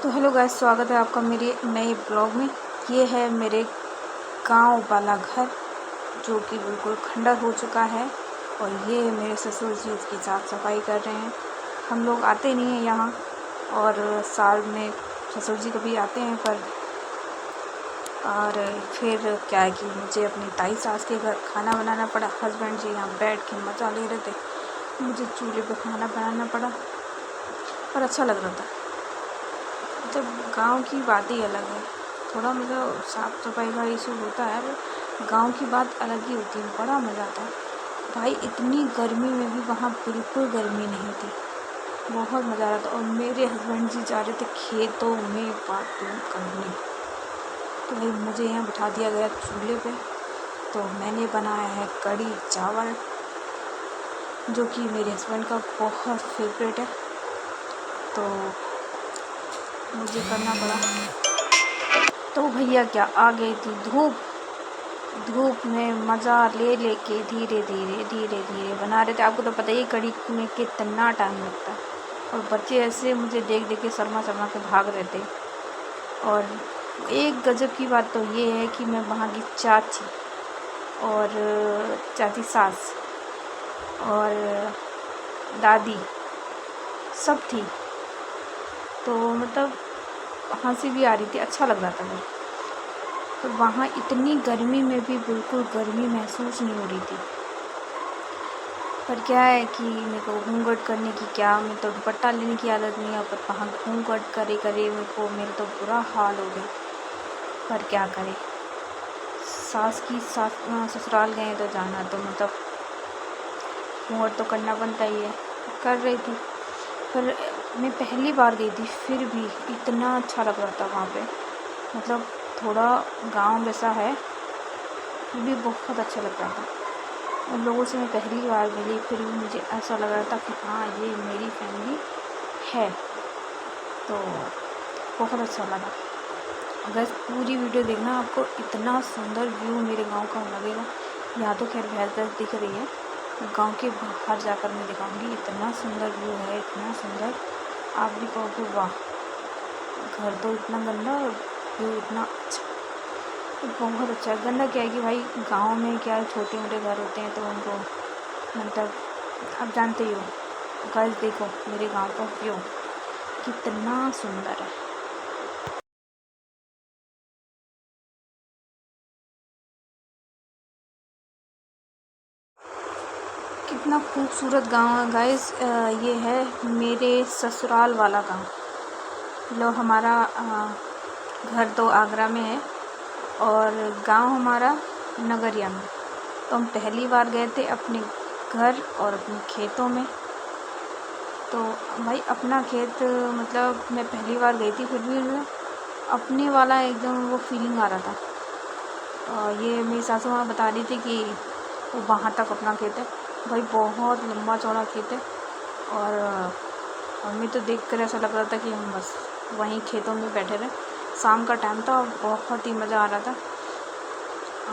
तो hello guys, स्वागत है आपका मेरे नए ब्लॉग में। ये है मेरे गांव वाला घर जो कि बिल्कुल खंडर हो चुका है और ये मेरे ससुर जी इसकी साफ़ सफाई कर रहे हैं। हम लोग आते नहीं हैं यहाँ और साल में ससुर जी कभी आते हैं पर और फिर क्या है कि मुझे अपनी ताई सास के घर खाना बनाना पड़ा। हस्बैंड जी यहाँ बैठ के मज़ा ले रहे थे, मुझे चूल्हे पे खाना बनाना पड़ा और अच्छा लग रहा था। जब गांव की बात ही अलग है। थोड़ा मतलब साफ़ सफाई का इशू होता है पर गांव की बात अलग ही होती है, बड़ा मज़ा आता है भाई। इतनी गर्मी में भी वहाँ बिल्कुल गर्मी नहीं थी, बहुत मज़ा आ रहा था। और मेरे हस्बैंड जी जा रहे थे खेतों में बातें करने, तो भाई मुझे यहाँ बिठा दिया गया चूल्हे पे। तो मैंने बनाया है कढ़ी चावल जो कि मेरे हस्बैंड का बहुत फेवरेट है, तो मुझे करना पड़ा। तो भैया क्या आ गई थी धूप में मज़ा ले लेके धीरे धीरे बना रहे थे। आपको तो पता ही कढ़ी में कितना टाइम लगता है और बच्चे ऐसे मुझे देख देख के शर्मा के भाग रहे थे। और एक गजब की बात तो ये है कि मैं वहाँ की चाची और चाची सास और दादी सब थी, तो मतलब हंसी भी आ रही थी, अच्छा लग रहा था मुझे। तो वहाँ इतनी गर्मी में भी बिल्कुल गर्मी महसूस नहीं हो रही थी। पर क्या है कि मेरे को घूंघट करने की मैं तो दुपट्टा लेने की आदत नहीं है, पर वहाँ घूंघट करे मेरे तो बुरा हाल हो गया। पर क्या करें, ससुराल गए तो जाना तो मतलब घूंघट तो करना बनता ही है। कर रही थी, पर मैं पहली बार गई थी फिर भी इतना अच्छा लग रहा था वहाँ पे। मतलब थोड़ा गांव जैसा है, फिर भी बहुत अच्छा लग रहा था। उन लोगों से मैं पहली बार मिली, फिर भी मुझे ऐसा लग रहा था कि हाँ ये मेरी फैमिली है, तो बहुत अच्छा लगा। अगर पूरी वीडियो देखना, आपको इतना सुंदर व्यू मेरे गांव का लगेगा। यहाँ तो खैर भैंस दिख रही है, गांव के बाहर जाकर मैं दिखाऊंगी। इतना सुंदर व्यू है, इतना सुंदर, आप भी कहोगे वाह। घर तो इतना गंदा और व्यू इतना अच्छा, तो बहुत अच्छा है। गंदा क्या है कि भाई गांव में क्या है, छोटे मोटे घर होते हैं तो उनको मतलब आप जानते ही हो। गाइस देखो मेरे गांव का व्यू कितना सुंदर है। कितना खूबसूरत गांव है गाइस। ये है मेरे ससुराल वाला गांव। लो हमारा घर तो आगरा में है और गांव हमारा नगरिया में। तो हम पहली बार गए थे अपने घर और अपने खेतों में। तो भाई अपना खेत मतलब मैं पहली बार गई थी, फिर भी अपने वाला एकदम वो फीलिंग आ रहा था। और ये मेरी सासू माँ बता रही थी कि वो वहाँ तक अपना खेत है। भाई बहुत लंबा चौड़ा खेत है और हमें तो देख कर ऐसा लग रहा था कि हम बस वहीं खेतों में बैठे रहे। शाम का टाइम था और बहुत ही मज़ा आ रहा था।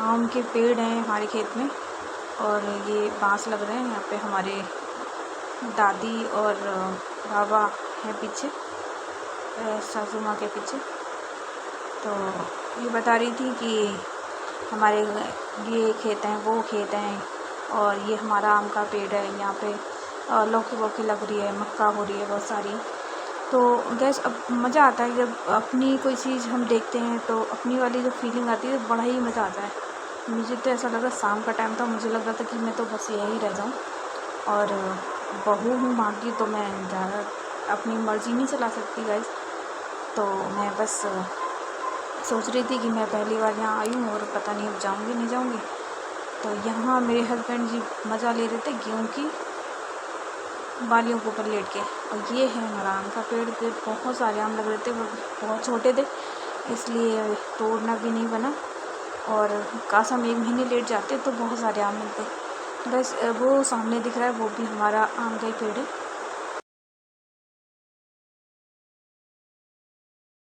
आम के पेड़ हैं हमारे खेत में और ये बांस लग रहे हैं। यहाँ पे हमारे दादी और बाबा हैं पीछे, सासू माँ के पीछे। तो ये बता रही थी कि हमारे ये खेत हैं, वो खेत हैं और ये हमारा आम का पेड़ है। यहाँ पे लौकी वौकी लग रही है, मक्का हो रही है बहुत सारी। तो गैस अब मज़ा आता है जब अपनी कोई चीज़ हम देखते हैं, तो अपनी वाली जो फीलिंग आती है बड़ा ही मज़ा आता है। मुझे तो ऐसा लगा, शाम का टाइम था, मुझे लग रहा था कि मैं तो बस यहीं रह जाऊँ। और बहू हूँ माँ की, तो मैं ज़्यादा अपनी मर्ज़ी नहीं चला सकती गाइस। तो मैं बस सोच रही थी कि मैं पहली बार यहाँ आई हूँ और पता नहीं अब जाऊँगी नहीं जाऊँगी। तो यहाँ मेरे हस्बैंड जी मज़ा ले रहे थे गेहूँ की बालियों के ऊपर लेट के। और ये है हमारा आम का पेड़ पे बहुत सारे आम लग रहे थे, वो बहुत छोटे थे इसलिए तोड़ना भी नहीं बना। और काश हम 1 महीने लेट जाते तो बहुत सारे आम मिलते। बस वो सामने दिख रहा है वो भी हमारा आम का ही पेड़ है।